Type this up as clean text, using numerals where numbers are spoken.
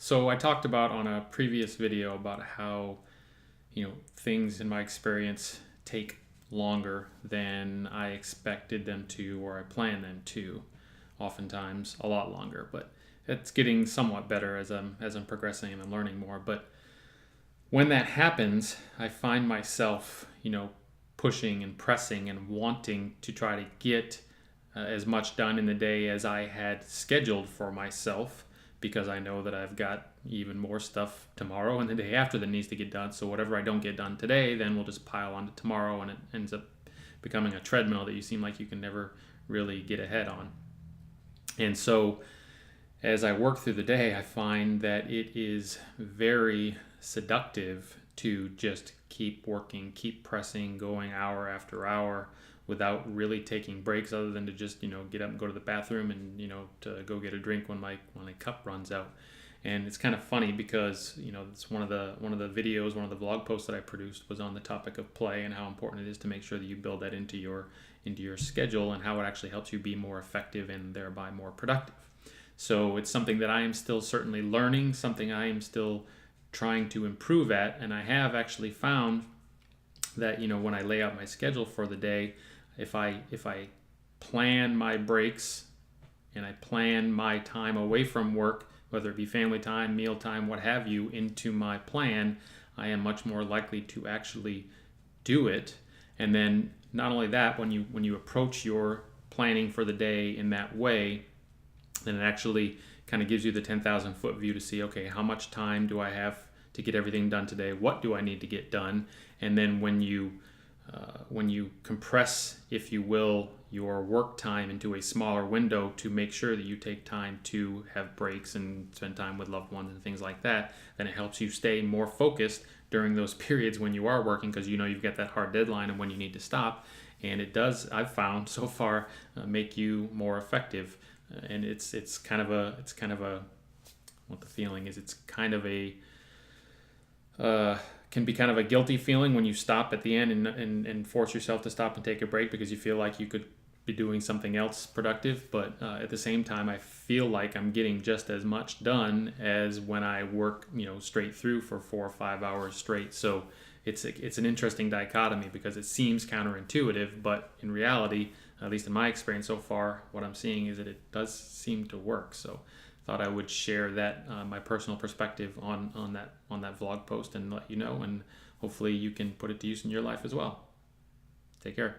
So I talked about on a previous video about how, things in my experience take longer than I expected them to or I planned them to. Oftentimes a lot longer, but it's getting somewhat better as I'm progressing and I'm learning more. But when that happens, I find myself, pushing and pressing and wanting to try to get as much done in the day as I had scheduled for myself, because I know that I've got even more stuff tomorrow and the day after that needs to get done. So whatever I don't get done today, then we'll just pile on to tomorrow, and it ends up becoming a treadmill that you seem like you can never really get ahead on. And so as I work through the day, I find that it is very seductive to just keep working, keep pressing, going hour after hour without really taking breaks, other than to just get up and go to the bathroom and to go get a drink when my cup runs out. And it's kind of funny because it's one of the videos, one of the blog posts that I produced was on the topic of play and how important it is to make sure that you build that into your schedule, and how it actually helps you be more effective and thereby more productive. So it's something that I am still certainly learning, something I am still trying to improve at. And I have actually found that when I lay out my schedule for the day, if I plan my breaks and I plan my time away from work, whether it be family time, meal time, what have you, into my plan, I am much more likely to actually do it. And then not only that, when you approach your planning for the day in that way, then it actually kind of gives you the 10,000 foot view to see, okay, how much time do I have to get everything done today? What do I need to get done? And then when you compress, if you will, your work time into a smaller window to make sure that you take time to have breaks and spend time with loved ones and things like that, then it helps you stay more focused during those periods when you are working, because you've got that hard deadline and when you need to stop. And it does, I've found so far, make you more effective. And it's kind of a what the feeling is. It's kind of a can be kind of a guilty feeling when you stop at the end and force yourself to stop and take a break because you feel like you could be doing something else productive. But at the same time, I feel like I'm getting just as much done as when I work, straight through for 4 or 5 hours straight. So it's an interesting dichotomy because it seems counterintuitive, but in reality, at least in my experience so far, what I'm seeing is that it does seem to work. So thought I would share that, my personal perspective on that vlog post, and let you know, and hopefully you can put it to use in your life as well. Take care.